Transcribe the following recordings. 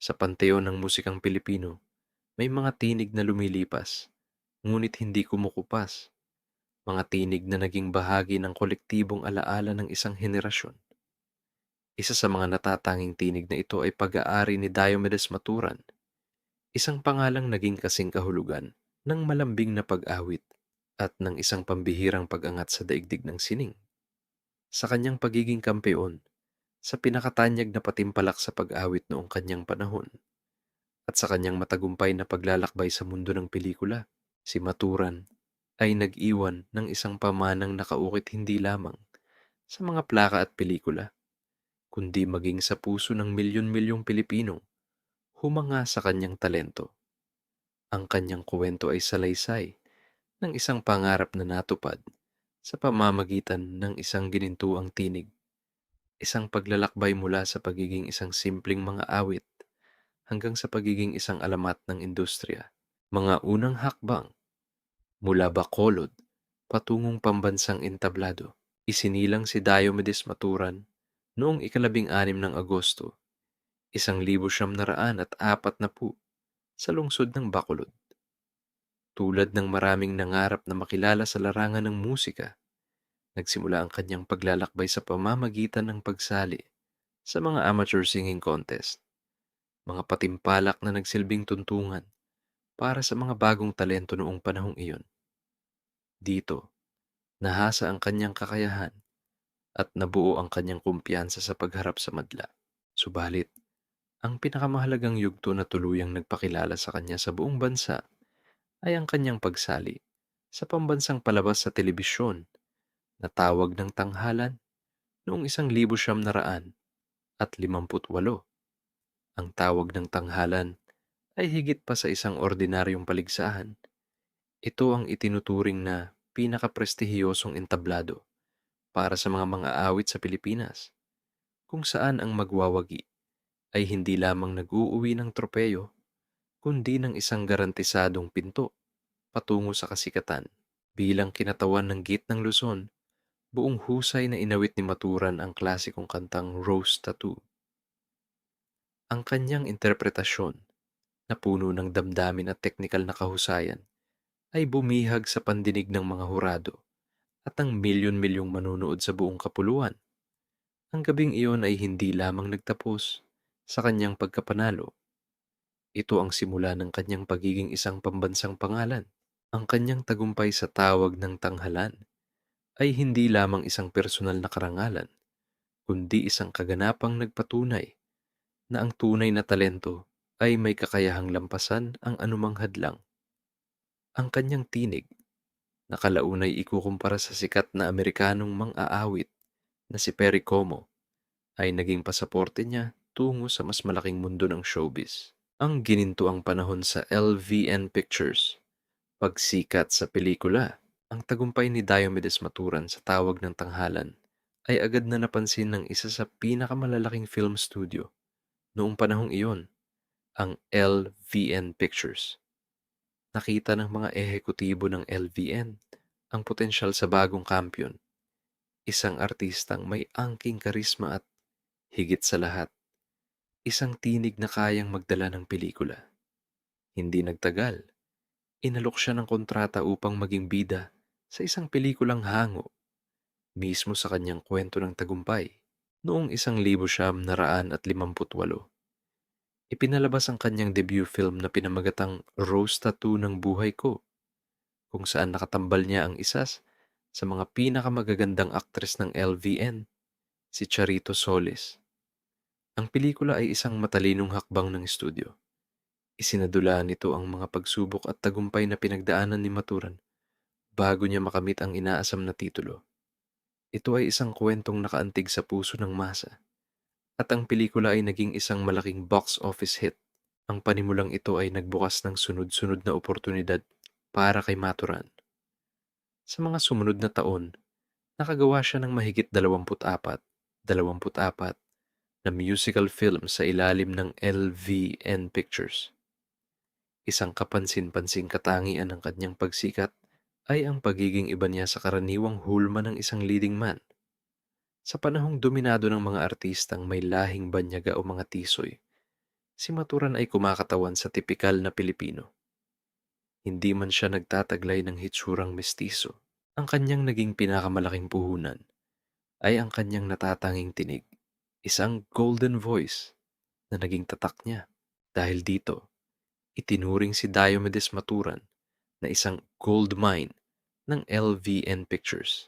Sa panteon ng musikang Pilipino, may mga tinig na lumilipas, ngunit hindi kumukupas. Mga tinig na naging bahagi ng kolektibong alaala ng isang henerasyon. Isa sa mga natatanging tinig na ito ay pag-aari ni Diomedes Maturan, isang pangalang naging kasing kahulugan ng malambing na pag-awit at ng isang pambihirang pag-angat sa daigdig ng sining. Sa kanyang pagiging kampeon, sa pinakatanyag na patimpalak sa pag-awit noong kanyang panahon, at sa kanyang matagumpay na paglalakbay sa mundo ng pelikula, si Maturan ay nag-iwan ng isang pamanang nakaukit hindi lamang sa mga plaka at pelikula, kundi maging sa puso ng milyon-milyong Pilipino humanga sa kanyang talento. Ang kanyang kuwento ay salaysay ng isang pangarap na natupad sa pamamagitan ng isang ginintuang tinig, isang paglalakbay mula sa pagiging isang simpleng mga awit hanggang sa pagiging isang alamat ng industriya. Mga unang hakbang mula Bacolod patungong pambansang entablado. Isinilang si Diomedes Maturan noong 16 ng Agosto, 1940 sa lungsod ng Bacolod. Tulad ng maraming nangarap na makilala sa larangan ng musika, nagsimula ang kanyang paglalakbay sa pamamagitan ng pagsali sa mga amateur singing contest, mga patimpalak na nagsilbing tuntungan para sa mga bagong talento noong panahong iyon. Dito, nahasa ang kanyang kakayahan at nabuo ang kanyang kumpiyansa sa pagharap sa madla. Subalit, ang pinakamahalagang yugto na tuluyang nagpakilala sa kanya sa buong bansa ay ang kanyang pagsali sa pambansang palabas sa telebisyon na Tawag ng Tanghalan noong 1958. Ang Tawag ng Tanghalan ay higit pa sa isang ordinaryong paligsahan. Ito ang itinuturing na pinakaprestihiyosong entablado para sa mga awit sa Pilipinas, kung saan ang magwawagi ay hindi lamang nag-uuwi ng tropeyo, kundi ng isang garantisadong pinto patungo sa kasikatan. Bilang kinatawan ng Gitnang Luzon, buong husay na inawit ni Maturan ang klasikong kantang Rose Tattoo. Ang kanyang interpretasyon, na puno ng damdamin at teknikal na kahusayan, ay bumihag sa pandinig ng mga hurado at ang milyon-milyong manonood sa buong kapuluan. Ang gabing iyon ay hindi lamang nagtapos sa kanyang pagkapanalo. Ito ang simula ng kanyang pagiging isang pambansang pangalan. Ang kanyang tagumpay sa Tawag ng Tanghalan ay hindi lamang isang personal na karangalan, kundi isang kaganapang nagpatunay na ang tunay na talento ay may kakayahang lampasan ang anumang hadlang. Ang kanyang tinig, na kalaunay ikukumpara sa sikat na Amerikanong mang-aawit na si Perry Como, ay naging pasaporte niya tungo sa mas malaking mundo ng showbiz. Ang ginintuang panahon sa LVN Pictures, pagsikat sa pelikula. Ang tagumpay ni Diomedes Maturan sa Tawag ng Tanghalan ay agad na napansin ng isa sa pinakamalalaking film studio noong panahong iyon, ang LVN Pictures. Nakita ng mga ehekutibo ng LVN ang potensyal sa bagong kampiyon, isang artistang may angking karisma at, higit sa lahat, isang tinig na kayang magdala ng pelikula. Hindi nagtagal, inalok siya ng kontrata upang maging bida sa isang pelikulang hango mismo sa kanyang kwento ng tagumpay. Noong 1958, ipinalabas ang kanyang debut film na pinamagatang Rose Tattoo ng Buhay Ko, kung saan nakatambal niya ang sa mga pinakamagagandang aktres ng LVN, si Charito Solis. Ang pelikula ay isang matalinong hakbang ng estudyo. Isinadulaan nito ang mga pagsubok at tagumpay na pinagdaanan ni Maturan bago niya makamit ang inaasam na titulo. Ito ay isang kwentong nakaantig sa puso ng masa, at ang pelikula ay naging isang malaking box office hit. Ang panimulang ito ay nagbukas ng sunod-sunod na oportunidad para kay Maturan. Sa mga sumunod na taon, nakagawa siya ng mahigit 24 na musical film sa ilalim ng LVN Pictures. Isang kapansin-pansing katangian ng kanyang pagsikat ay ang pagiging iba niya sa karaniwang hulma ng isang leading man. Sa panahong dominado ng mga artistang may lahing banyaga o mga tisoy, Si Maturan ay kumakatawan sa tipikal na Pilipino. Hindi man siya nagtataglay ng hitsurang mestizo. Ang kanyang naging pinakamalaking puhunan ay ang kanyang natatanging tinig. Isang golden voice na naging tatak niya. Dahil dito, itinuring si Diomedes Maturan na isang gold mine ng LVN Pictures.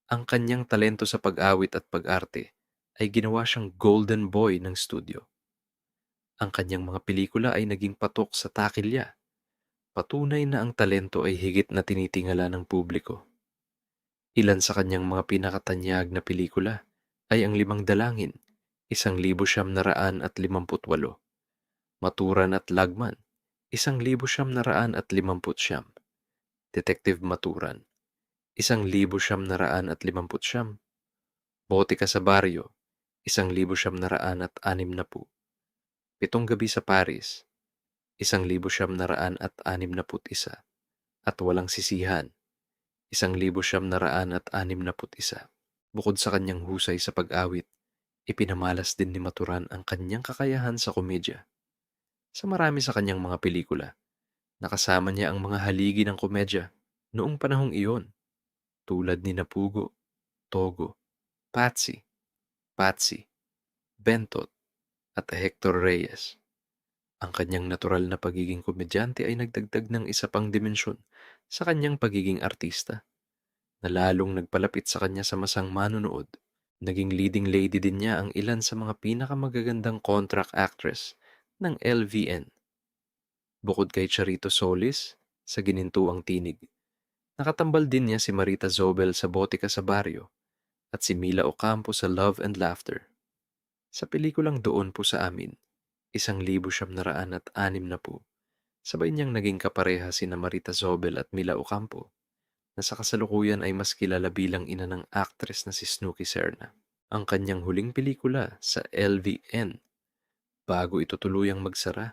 Ang kanyang talento sa pag-awit at pag-arte ay ginawa siyang golden boy ng studio. Ang kanyang mga pelikula ay naging patok sa takilya. Patunay na ang talento ay higit na tinitingala ng publiko. Ilan sa kanyang mga pinakatanyag na pelikula ay ang Limang Dalangin, 1958, Maturan at Lagman, 1959, Detective Maturan, 1959, Botika sa Baryo, 1960, Pitong Gabi sa Paris, 1961, at Walang Sisihan, 1961. Bukod sa kanyang husay sa pag-awit, ipinamalas din ni Maturan ang kanyang kakayahan sa komedya. Sa marami sa kanyang mga pelikula, nakasama niya ang mga haligi ng komedya noong panahong iyon, tulad ni Napugo, Togo, Patsy, Patsy, Bentot, at Hector Reyes. Ang kanyang natural na pagiging komedyante ay nagdagdag ng isa pang dimensyon sa kanyang pagiging artista, na lalong nagpalapit sa kanya sa masang manonood. Naging leading lady din niya ang ilan sa mga pinakamagagandang contract actress ng LVN. Bukod kay Charito Solis sa Ginintuang Tinig, nakatambal din niya si Marita Zobel sa Botika sa Baryo at si Mila Ocampo sa Love and Laughter. Sa pelikulang Doon Po sa Amin, 1960, sabay niyang naging kapareha sina Marita Zobel at Mila Ocampo, na sa kasalukuyan ay mas kilala bilang ina ng aktres na si Snooki Serna. Ang kanyang huling pelikula sa LVN bago ito tuluyang magsara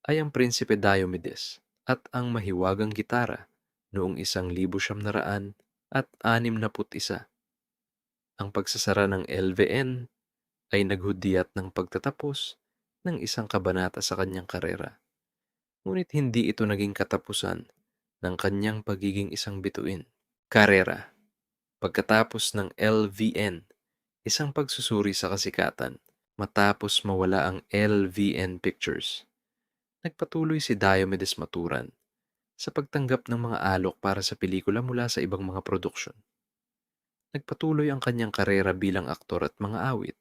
ay ang Prinsipe Diomedes at ang Mahiwagang Gitara noong 1961. Ang pagsasara ng LVN ay naghudyat ng pagtatapos ng isang kabanata sa kanyang karera. Ngunit hindi ito naging katapusan ng kanyang pagiging isang bituin. Karera. Pagkatapos ng LVN, isang pagsusuri sa kasikatan, matapos mawala ang LVN Pictures, nagpatuloy si Diomedes Maturan sa pagtanggap ng mga alok para sa pelikula mula sa ibang mga produksyon. Nagpatuloy ang kanyang karera bilang aktor at mga awit,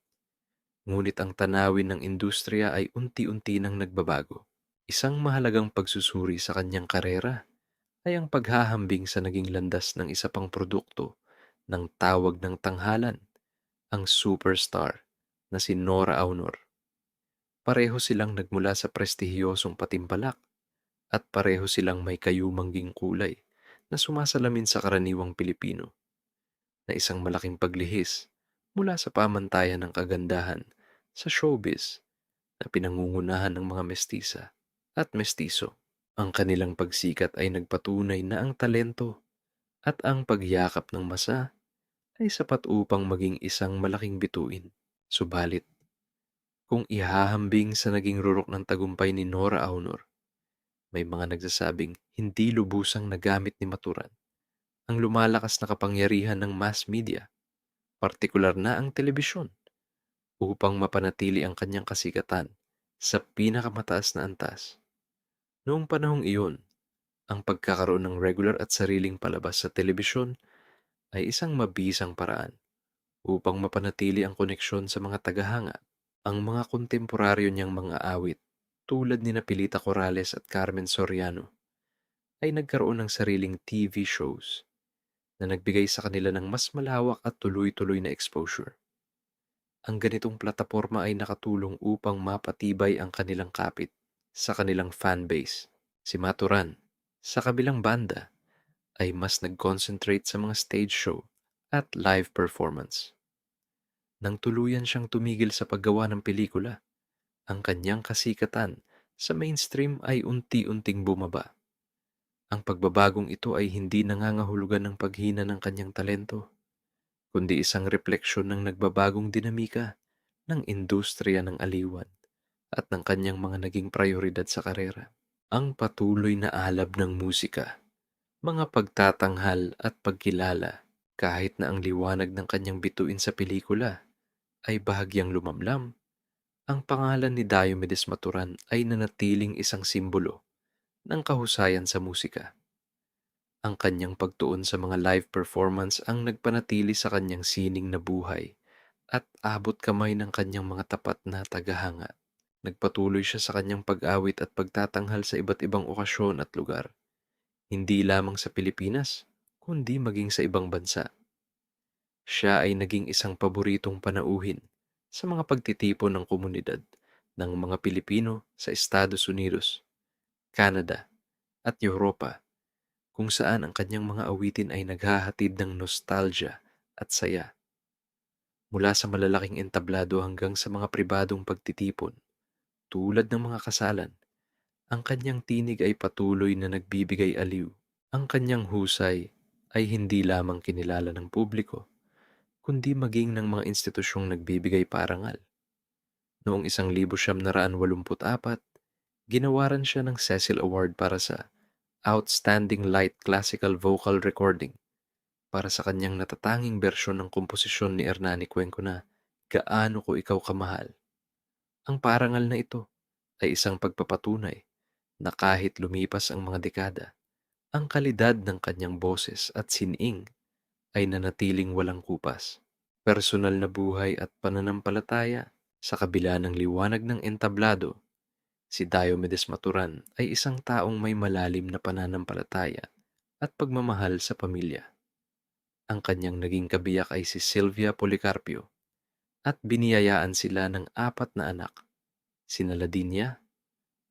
ngunit ang tanawin ng industriya ay unti-unti nang nagbabago. Isang mahalagang pagsusuri sa kanyang karera ay ang paghahambing sa naging landas ng isa pang produkto ng Tawag ng Tanghalan, ang superstar na si Nora Aunor. Pareho silang nagmula sa prestihiyosong Patimpalak at pareho silang may kayumangging kulay na sumasalamin sa karaniwang Pilipino, na isang malaking paglihis mula sa pamantayan ng kagandahan sa showbiz na pinangungunahan ng mga mestisa at mestizo. Ang kanilang pagsikat ay nagpatunay na ang talento at ang pagyakap ng masa ay sapat upang maging isang malaking bituin. Subalit, kung ihahambing sa naging rurok ng tagumpay ni Nora Aunor, may mga nagsasabing hindi lubusang nagamit ni Maturan ang lumalakas na kapangyarihan ng mass media, partikular na ang telebisyon, upang mapanatili ang kanyang kasikatan sa pinakamataas na antas. Noong panahong iyon, ang pagkakaroon ng regular at sariling palabas sa telebisyon ay isang mabisang paraan upang mapanatili ang koneksyon sa mga tagahanga. Ang mga kontemporaryo niyang mga awit, tulad ni Pilita Corrales at Carmen Soriano, ay nagkaroon ng sariling TV shows na nagbigay sa kanila ng mas malawak at tuloy-tuloy na exposure. Ang ganitong plataporma ay nakatulong upang mapatibay ang kanilang kapit sa kanilang fanbase. Si Maturan, sa kabilang banda, ay mas nag-concentrate sa mga stage show at live performance. Nang tuluyan siyang tumigil sa paggawa ng pelikula, ang kanyang kasikatan sa mainstream ay unti-unting bumaba. Ang pagbabagong ito ay hindi nangangahulugan ng paghina ng kanyang talento, kundi isang refleksyon ng nagbabagong dinamika ng industriya ng aliwan at ng kanyang mga naging prayoridad sa karera. Ang patuloy na alab ng musika, mga pagtatanghal at pagkilala, kahit na ang liwanag ng kanyang bituin sa pelikula ay bahagyang lumamlam, ang pangalan ni Diomedes Maturan ay nanatiling isang simbolo ng kahusayan sa musika. Ang kanyang pagtuon sa mga live performance ang nagpanatili sa kanyang sining na buhay at abot kamay ng kanyang mga tapat na tagahanga. Nagpatuloy siya sa kanyang pag-awit at pagtatanghal sa iba't ibang okasyon at lugar, hindi lamang sa Pilipinas, kundi maging sa ibang bansa. Siya ay naging isang paboritong panauhin sa mga pagtitipon ng komunidad ng mga Pilipino sa Estados Unidos, Canada at Europa, kung saan ang kanyang mga awitin ay naghahatid ng nostalgia at saya. Mula sa malalaking entablado hanggang sa mga pribadong pagtitipon, tulad ng mga kasalan, ang kanyang tinig ay patuloy na nagbibigay aliw. Ang kanyang husay ay hindi lamang kinilala ng publiko, kundi maging ng mga institusyong nagbibigay parangal. Noong 1984, ginawaran siya ng Cecil Award para sa Outstanding Light Classical Vocal Recording para sa kanyang natatanging bersyon ng komposisyon ni Hernani Cuenco na Gaano Ko Ikaw Kamahal. Ang parangal na ito ay isang pagpapatunay na kahit lumipas ang mga dekada, ang kalidad ng kanyang boses at sining ay nanatiling walang kupas. Personal na buhay at pananampalataya. Sa kabila ng liwanag ng entablado, si Diomedes Maturan ay isang taong may malalim na pananampalataya at pagmamahal sa pamilya. Ang kanyang naging kabiyak ay si Sylvia Policarpio at biniyayaan sila ng 4 na anak, sina Ladinia,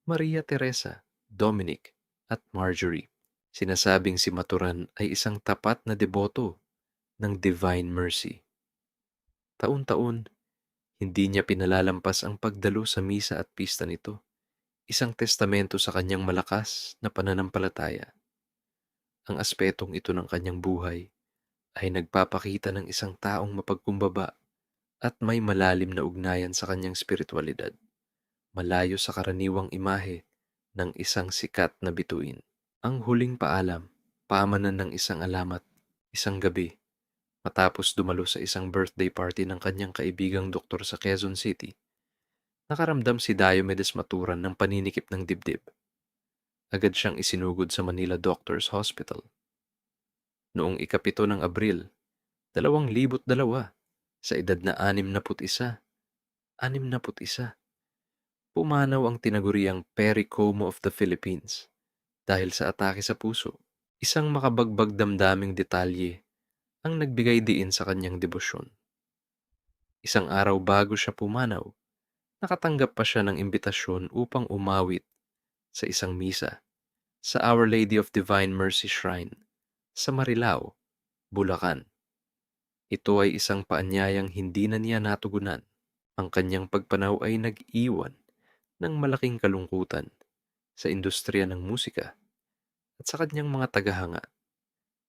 Maria Teresa, Dominic at Marjorie. Sinasabing si Maturan ay isang tapat na deboto ng Divine Mercy. Taon-taon, hindi niya pinalalampas ang pagdalo sa misa at pista nito, isang testamento sa kanyang malakas na pananampalataya. Ang aspetong ito ng kanyang buhay ay nagpapakita ng isang taong mapagkumbaba at may malalim na ugnayan sa kanyang spiritualidad, malayo sa karaniwang imahe ng isang sikat na bituin. Ang huling paalam, pamanan ng isang alamat, isang gabi, matapos dumalo sa isang birthday party ng kanyang kaibigang doktor sa Quezon City, nakaramdam si Diomedes Maturan ng paninikip ng dibdib. Agad siyang isinugod sa Manila Doctors Hospital. Noong 7 ng Abril, 2002, sa edad na 61, pumanaw ang tinaguriang Perry Como of the Philippines dahil sa atake sa puso. Isang makabagbag damdaming detalye ang nagbigay diin sa kanyang debosyon. Isang araw bago siya pumanaw, nakatanggap pa siya ng imbitasyon upang umawit sa isang misa sa Our Lady of Divine Mercy Shrine sa Marilao, Bulacan. Ito ay isang paanyayang hindi na niya natugunan. Ang kanyang pagpanaw ay nag-iwan ng malaking kalungkutan sa industriya ng musika at sa kanyang mga tagahanga.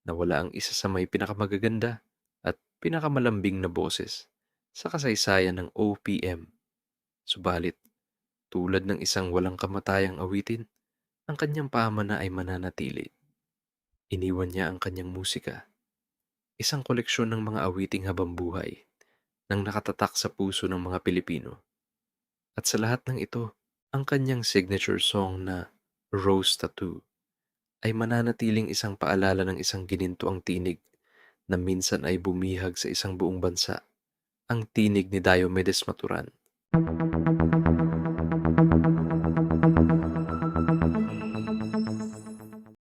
Nawala ang isa sa may pinakamagaganda at pinakamalambing na boses sa kasaysayan ng OPM. Subalit, tulad ng isang walang kamatayang awitin, ang kanyang pamana ay mananatili. Iniwan niya ang kanyang musika, isang koleksyon ng mga awiting habambuhay nang nakatatak sa puso ng mga Pilipino. At sa lahat ng ito, ang kanyang signature song na Rose Tattoo ay mananatiling isang paalala ng isang ginintuang tinig na minsan ay bumihag sa isang buong bansa, ang tinig ni Diomedes Maturan.